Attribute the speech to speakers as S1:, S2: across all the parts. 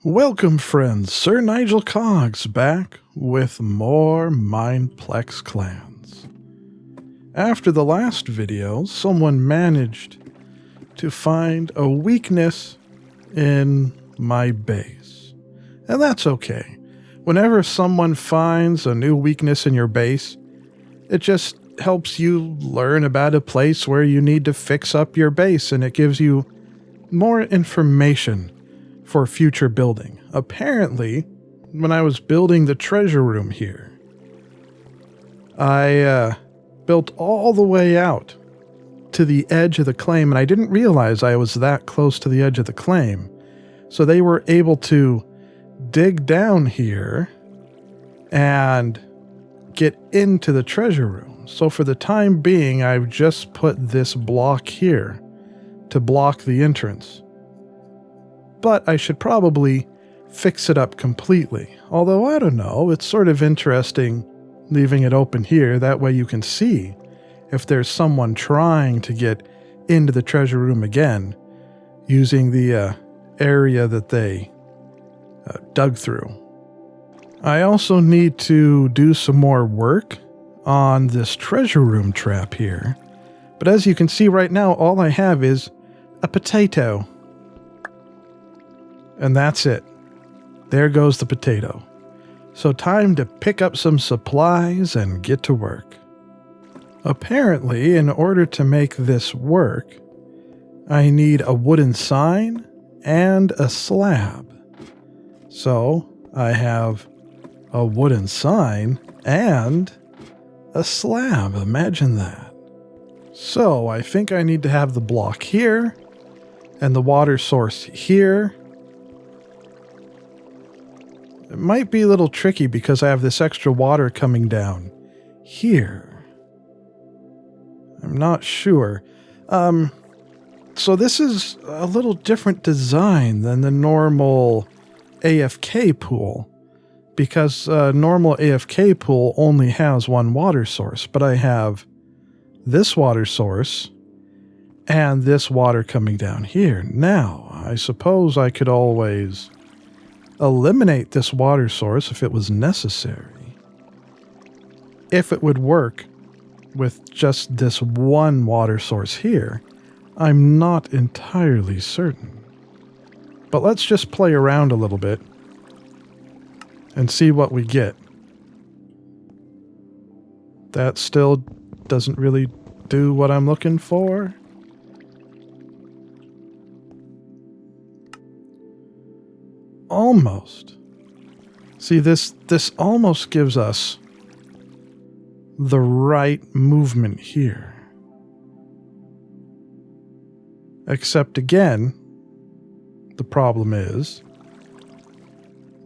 S1: Welcome friends, Sir Nigel Coggs back with more Mineplex clans. After the last video, someone managed to find a weakness in my base. And that's okay. Whenever someone finds a new weakness in your base, it just helps you learn about a place where you need to fix up your base, and it gives you more information for future building. Apparently, when I was building the treasure room here, I built all the way out to the edge of the claim, and I didn't realize I was that close to the edge of the claim. So they were able to dig down here and get into the treasure room. So for the time being, I've just put this block here to block the entrance. But I should probably fix it up completely. Although, I don't know, it's sort of interesting leaving it open here. That way you can see if there's someone trying to get into the treasure room again using the area that they dug through. I also need to do some more work on this treasure room trap here. But as you can see right now, all I have is a potato. And that's it. There goes the potato. So time to pick up some supplies and get to work. Apparently, in order to make this work, I need a wooden sign and a slab. So I have a wooden sign and a slab. Imagine that. So I think I need to have the block here and the water source here. It might be a little tricky because I have this extra water coming down here. I'm not sure. So this is a little different design than the normal AFK pool, because normal AFK pool only has one water source, but I have this water source and this water coming down here. Now, I suppose I could always eliminate this water source if it was necessary. If it would work with just this one water source here, I'm not entirely certain. But let's just play around a little bit and see what we get. That still doesn't really do what I'm looking for. Almost. See, this almost gives us the right movement here. Except again, the problem is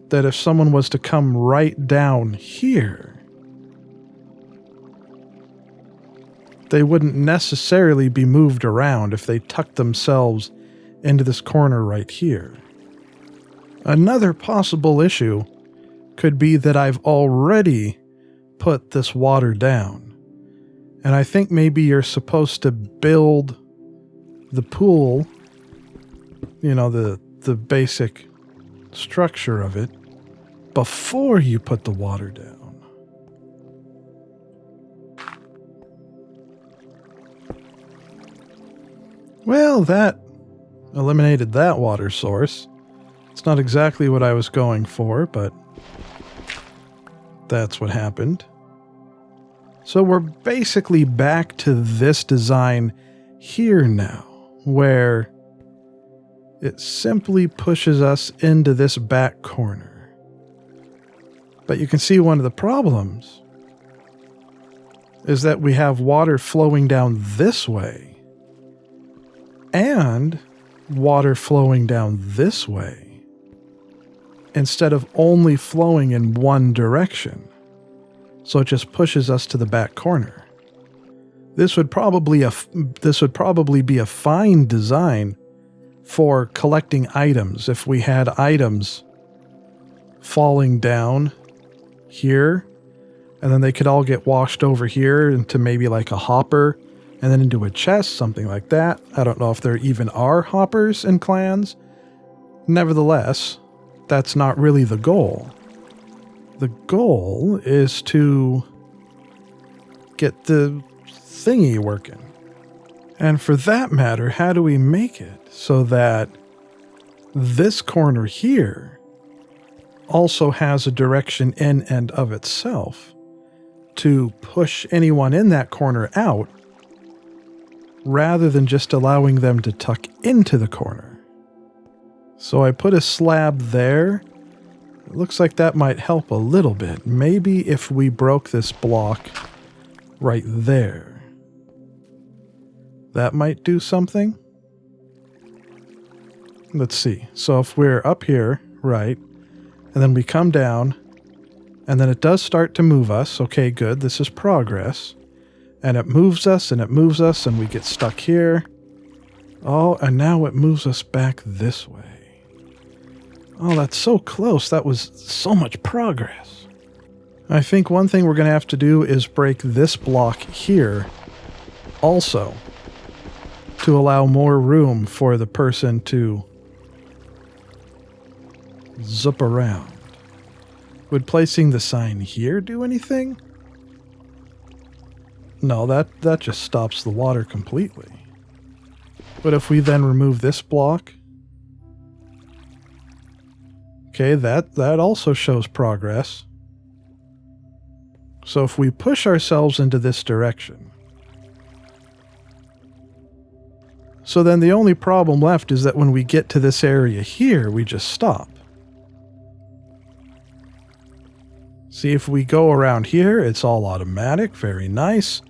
S1: that if someone was to come right down here, they wouldn't necessarily be moved around if they tucked themselves into this corner right here. Another possible issue could be that I've already put this water down. And I think maybe you're supposed to build the pool, you know, the basic structure of it, before you put the water down. Well, that eliminated that water source. It's not exactly what I was going for, but that's what happened. So we're basically back to this design here now, where it simply pushes us into this back corner. But you can see one of the problems is that we have water flowing down this way and water flowing down this way, instead of only flowing in one direction. So it just pushes us to the back corner. This would probably be a fine design for collecting items if we had items falling down here, and then they could all get washed over here into maybe like a hopper and then into a chest, something like that. I don't know if there even are hoppers in clans. Nevertheless, that's not really the goal. The goal is to get the thingy working. And for that matter, how do we make it so that this corner here also has a direction in and of itself to push anyone in that corner out rather than just allowing them to tuck into the corner? So I put a slab there. It looks like that might help a little bit. Maybe if we broke this block right there, that might do something. Let's see. So if we're up here, right, and then we come down, and then it does start to move us. Okay, good. This is progress. And it moves us, and we get stuck here. Oh, and now it moves us back this way. Oh, that's so close. That was so much progress. I think one thing we're going to have to do is break this block here also to allow more room for the person to zip around. Would placing the sign here do anything? No, that just stops the water completely. But if we then remove this block, okay, that also shows progress. So if we push ourselves into this direction, so then the only problem left is that when we get to this area here, we just stop. See, if we go around here, it's all automatic, very nice.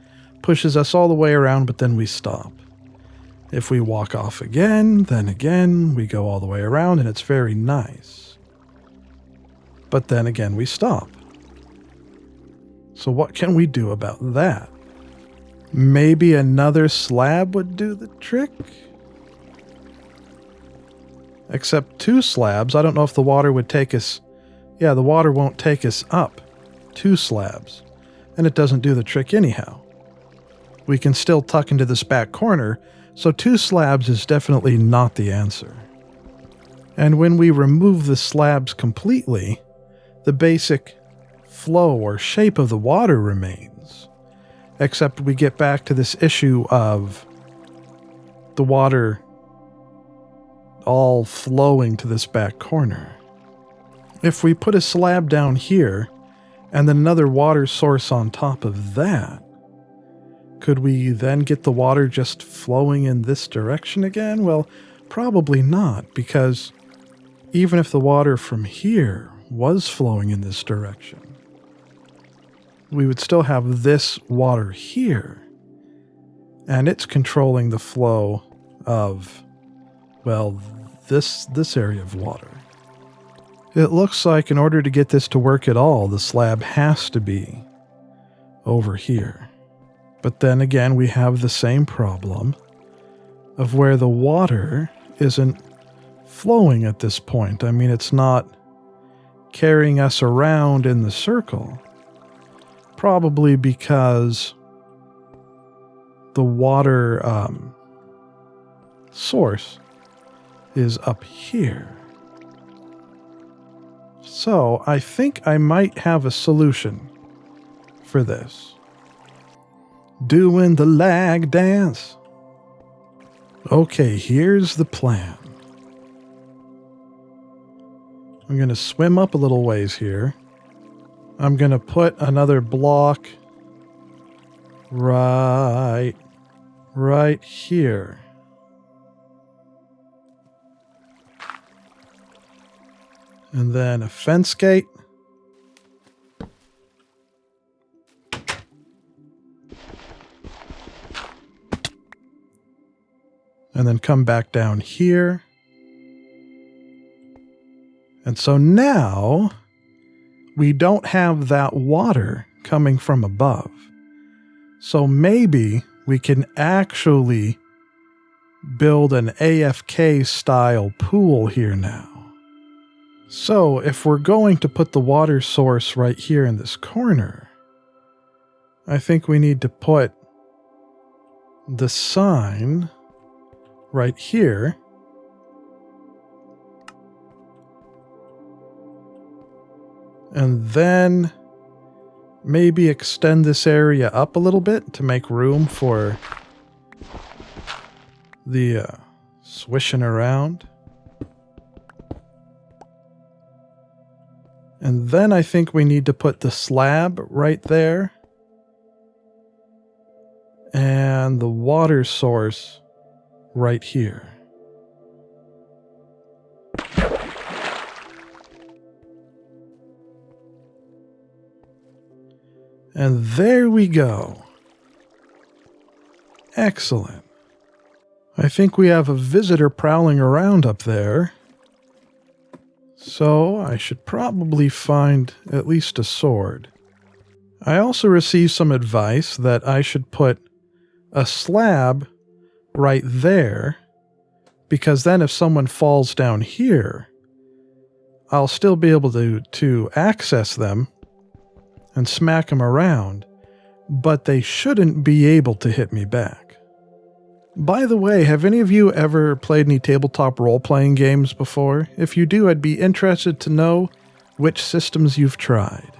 S1: Pushes us all the way around, but then we stop. If we walk off again, then again, we go all the way around, and it's very nice. But then again, we stop. So what can we do about that? Maybe another slab would do the trick? Except 2 slabs, I don't know if the water would take us... Yeah, the water won't take us up 2 slabs, and it doesn't do the trick anyhow. We can still tuck into this back corner, so 2 slabs is definitely not the answer. And when we remove the slabs completely, the basic flow or shape of the water remains, except we get back to this issue of the water all flowing to this back corner. If we put a slab down here, and then another water source on top of that, could we then get the water just flowing in this direction again? Well, probably not, because even if the water from here was flowing in this direction, we would still have this water here, and it's controlling the flow of, well, this area of water. It looks like in order to get this to work at all, the slab has to be over here. But then again, we have the same problem of where the water isn't flowing at this point. I mean, it's not carrying us around in the circle. Probably because the water source is up here. So I think I might have a solution for this. Doing the lag dance. Okay, here's the plan. I'm going to swim up a little ways here. I'm going to put another block right here. And then a fence gate. And then come back down here. And so now we don't have that water coming from above. So maybe we can actually build an AFK style pool here now. So if we're going to put the water source right here in this corner, I think we need to put the sign right here. And then maybe extend this area up a little bit to make room for the swishing around. And then I think we need to put the slab right there. And the water source right here. And there we go. Excellent. I think we have a visitor prowling around up there. So I should probably find at least a sword. I also received some advice that I should put a slab right there, because then if someone falls down here, I'll still be able to access them and smack them around, but they shouldn't be able to hit me back. By the way, have any of you ever played any tabletop role-playing games before? If you do, I'd be interested to know which systems you've tried.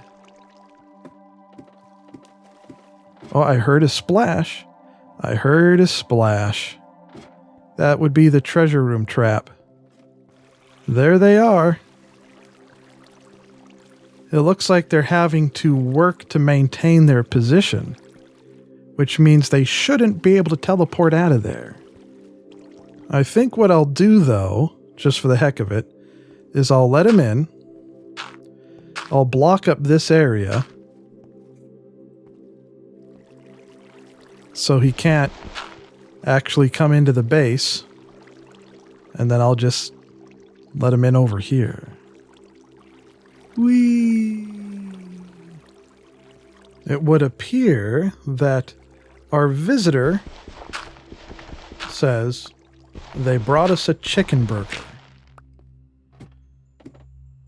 S1: Oh, I heard a splash. I heard a splash. That would be the treasure room trap. There they are. It looks like they're having to work to maintain their position, which means they shouldn't be able to teleport out of there. I think what I'll do, though, just for the heck of it, is I'll let him in. I'll block up this area so he can't actually come into the base, and then I'll just let him in over here. Whee! It would appear that our visitor says they brought us a chicken burger.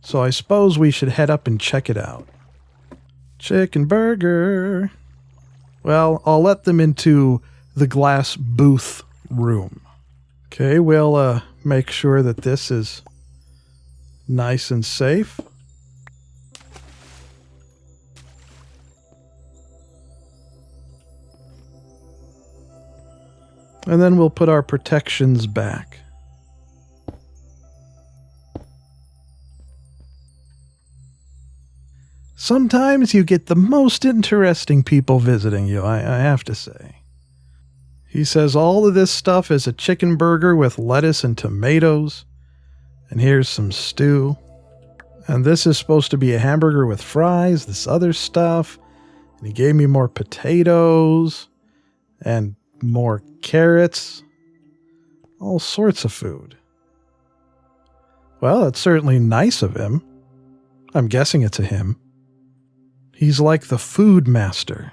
S1: So I suppose we should head up and check it out. Chicken burger. Well, I'll let them into the glass booth room. Okay, we'll make sure that this is nice and safe. And then we'll put our protections back. Sometimes you get the most interesting people visiting you, I have to say. He says all of this stuff is a chicken burger with lettuce and tomatoes. And here's some stew. And this is supposed to be a hamburger with fries, this other stuff. And he gave me more potatoes and more carrots, all sorts of food. Well, it's certainly nice of him. I'm guessing it's a him. He's like the food master.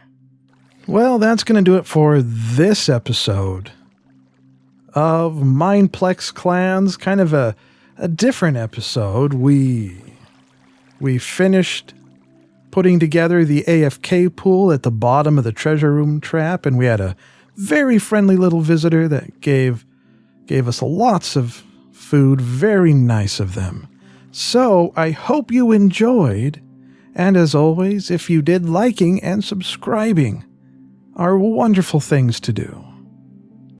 S1: Well, that's going to do it for this episode of Mineplex Clans. Kind of a different episode. We finished putting together the AFK pool at the bottom of the treasure room trap, and we had a very friendly little visitor that gave us lots of food. Very nice of them. So I hope you enjoyed. And as always, if you did, liking and subscribing are wonderful things to do.